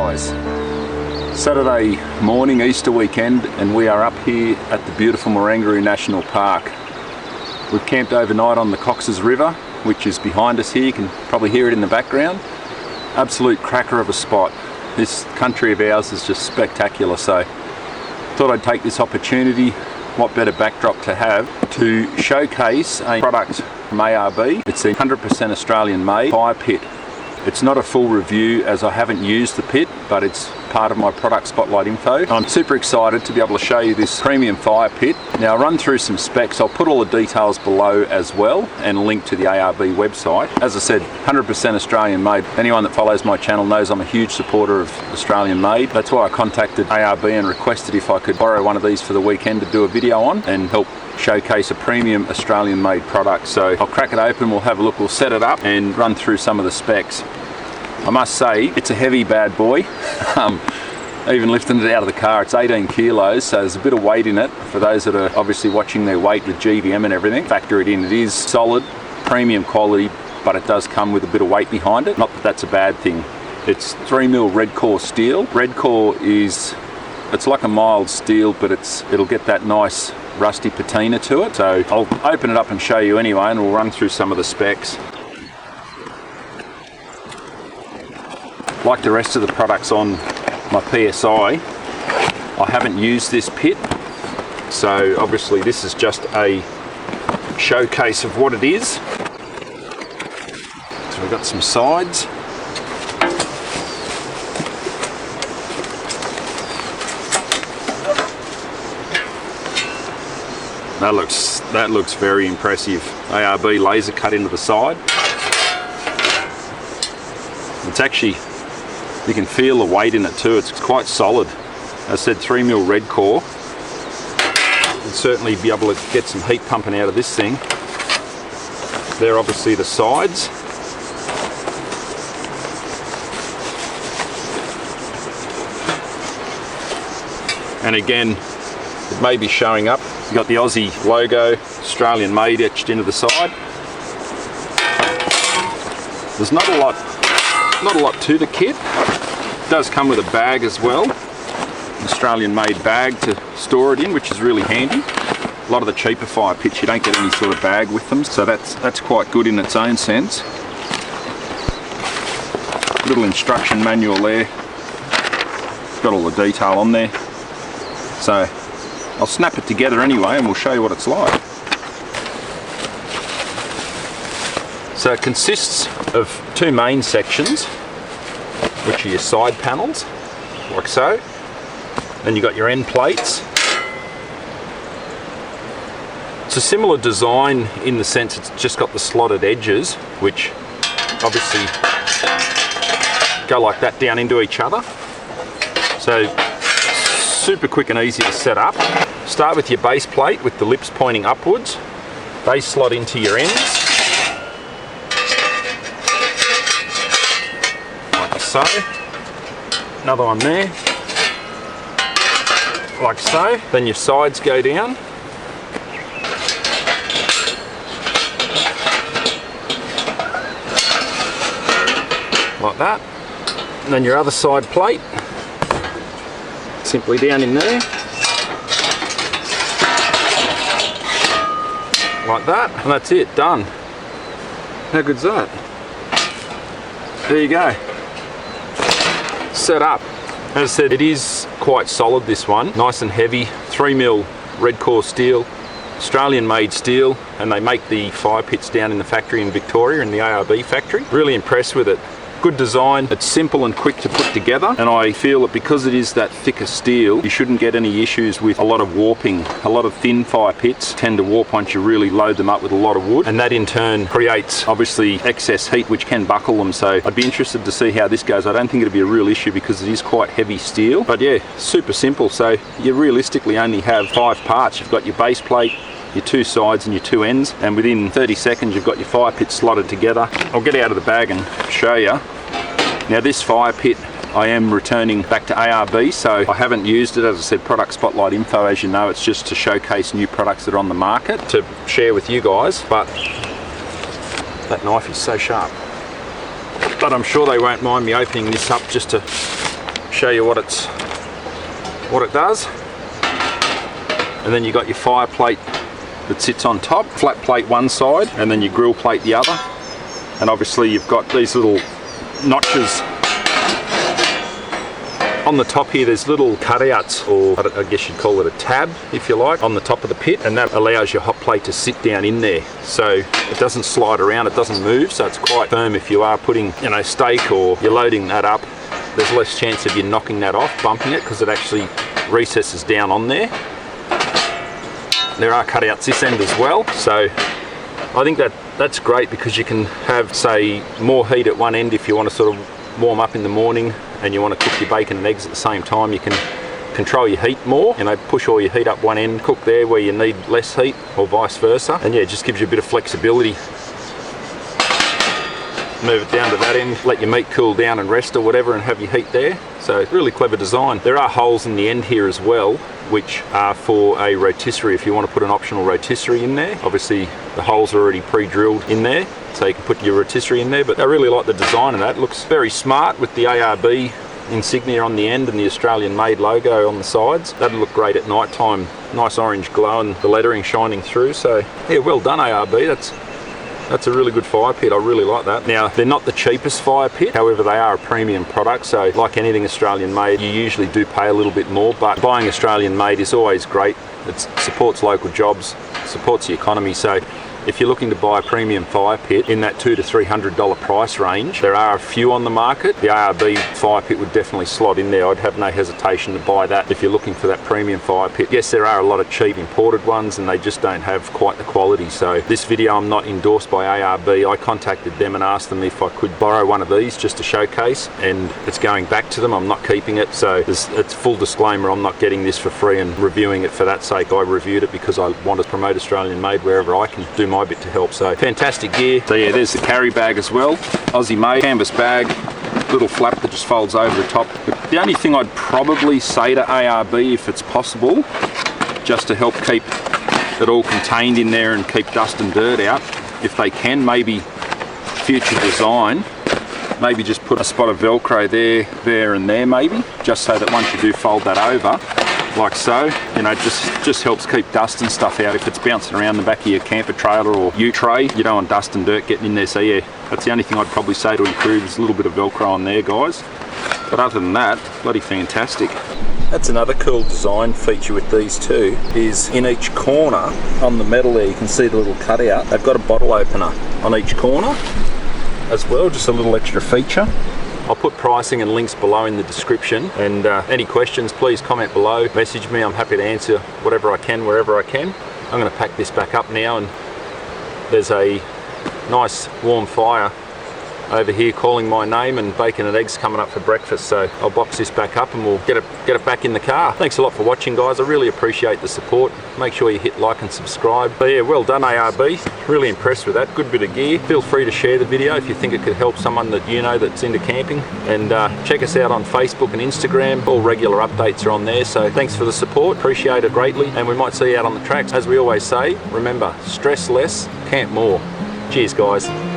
guys. Saturday morning, Easter weekend, and we are up here at the beautiful Marangaroo National Park. We've camped overnight on the Cox's River, which is behind us here. You can probably hear it in the background. Absolute cracker of a spot. This country of ours is just spectacular, so thought I'd take this opportunity, what better backdrop to have, to showcase a product from ARB. It's a 100% Australian made fire pit. It's not a full review as I haven't used the pit, but it's part of my product spotlight info. I'm super excited to be able to show you this premium fire pit. Now I'll run through some specs. I'll put all the details below as well and a link to the ARB website. As I said, 100% Australian made. Anyone that follows my channel knows I'm a huge supporter of Australian made. That's why I contacted ARB and requested if I could borrow one of these for the weekend to do a video on and help showcase a premium Australian made product. So I'll crack it open, we'll have a look, we'll set it up and run through some of the specs. I must say, it's a heavy bad boy. Even lifting it out of the car, it's 18 kilos, so there's a bit of weight in it. For those that are obviously watching their weight with GVM and everything, factor it in. It is solid, premium quality, but it does come with a bit of weight behind it. Not that that's a bad thing. It's 3mm REDCOR steel. REDCOR it's like a mild steel, but it'll get that nice rusty patina to it. So I'll open it up and show you anyway, and we'll run through some of the specs. Like the rest of the products on my PSI, I haven't used this pit, so obviously this is just a showcase of what it is. So we've got some sides. That looks very impressive. ARB laser cut into the side. It's actually, you can feel the weight in it too. It's quite solid. As I said, 3mm REDCOR. You'll certainly be able to get some heat pumping out of this thing. They're obviously the sides. And again, it may be showing up. You've got the Aussie logo, Australian made, etched into the side. There's not a lot to the kit. It does come with a bag as well, an Australian made bag to store it in, which is really handy. A lot of the cheaper fire pits, you don't get any sort of bag with them, so that's quite good in its own sense. Little instruction manual there. Got all the detail on there. So I'll snap it together anyway and we'll show you what it's like. So it consists of two main sections, which are your side panels, like so. Then you've got your end plates. It's a similar design in the sense it's just got the slotted edges, which obviously go like that down into each other. So super quick and easy to set up. Start with your base plate with the lips pointing upwards. They slot into your ends. Like so. Another one there. Like so. Then your sides go down. Like that. And then your other side plate. Simply down in there. Like that. And that's it. Done. How good's that? There you go. Set up. As I said, it is quite solid, this one. Nice and heavy. 3mm REDCOR steel. Australian made steel. And they make the fire pits down in the factory in Victoria, in the ARB factory. Really impressed with it. Good design, it's simple and quick to put together, and I feel that because it is that thicker steel, you shouldn't get any issues with a lot of warping. A lot of thin fire pits tend to warp once you really load them up with a lot of wood, and that in turn creates obviously excess heat which can buckle them. So I'd be interested to see how this goes. I don't think it'll be a real issue because it is quite heavy steel, but yeah, super simple. So you realistically only have 5 parts. You've got your base plate, your 2 sides and your 2 ends, and within 30 seconds you've got your fire pit slotted together. I'll get out of the bag and show you. Now this fire pit I am returning back to ARB, so I haven't used it. As I said, product spotlight info, as you know, it's just to showcase new products that are on the market to share with you guys, but that knife is so sharp. But I'm sure they won't mind me opening this up just to show you what it does. And then you got your fire plate that sits on top, flat plate one side, and then your grill plate the other. And obviously you've got these little notches on the top here. There's little cutouts, or I guess you'd call it a tab if you like, on the top of the pit, and that allows your hot plate to sit down in there, so it doesn't slide around, it doesn't move, so it's quite firm. If you are putting, you know, steak or you're loading that up, there's less chance of you knocking that off, bumping it, because it actually recesses down on there. There are cutouts this end as well, so I think that's great, because you can have, say, more heat at one end if you want to sort of warm up in the morning and you want to cook your bacon and eggs at the same time. You can control your heat more, you know, push all your heat up one end, cook there where you need less heat, or vice versa. And yeah, it just gives you a bit of flexibility. Move it down to that end, let your meat cool down and rest or whatever, and have your heat there. So really clever design. There are holes in the end here as well, which are for a rotisserie if you want to put an optional rotisserie in there. Obviously the holes are already pre-drilled in there, so you can put your rotisserie in there, but I really like the design of that. It looks very smart with the ARB insignia on the end and the Australian made logo on the sides. That'd look great at night time. Nice orange glow and the lettering shining through. So yeah, well done ARB. That's a really good fire pit. I really like that. Now, they're not the cheapest fire pit, however they are a premium product, so like anything Australian made, you usually do pay a little bit more, but buying Australian made is always great. It supports local jobs, supports the economy. So if you're looking to buy a premium fire pit in that $200 to $300 price range, there are a few on the market. The ARB fire pit would definitely slot in there. I'd have no hesitation to buy that if you're looking for that premium fire pit. Yes, there are a lot of cheap imported ones and they just don't have quite the quality. So this video, I'm not endorsed by ARB. I contacted them and asked them if I could borrow one of these just to showcase, and it's going back to them. I'm not keeping it. So it's full disclaimer, I'm not getting this for free and reviewing it for that sake. I reviewed it because I want to promote Australian made wherever I can do my bit to help. So fantastic gear. So yeah, there's the carry bag as well, Aussie made canvas bag, little flap that just folds over the top. The only thing I'd probably say to ARB, if it's possible, just to help keep it all contained in there and keep dust and dirt out, if they can, maybe future design, maybe just put a spot of Velcro there and there, maybe, just so that once you do fold that over, like so, you know, just helps keep dust and stuff out. If it's bouncing around the back of your camper trailer or U-tray, you don't want dust and dirt getting in there. So yeah, that's the only thing I'd probably say to improve, is a little bit of Velcro on there, guys. But other than that, bloody fantastic. That's another cool design feature with these two, is in each corner on the metal there, you can see the little cutout. They've got a bottle opener on each corner as well, just a little extra feature. I'll put pricing and links below in the description, and any questions, please comment below, message me. I'm happy to answer whatever I can, wherever I can. I'm going to pack this back up now, and there's a nice warm fire over here calling my name, and bacon and eggs coming up for breakfast. So I'll box this back up and we'll get it back in the car. Thanks a lot for watching, guys. I really appreciate the support. Make sure you hit like and subscribe. But yeah, well done ARB. Really impressed with that. Good bit of gear. Feel free to share the video if you think it could help someone that you know that's into camping. And check us out on Facebook and Instagram. All regular updates are on there. So thanks for the support. Appreciate it greatly. And we might see you out on the tracks. As we always say, remember, stress less, camp more. Cheers, guys.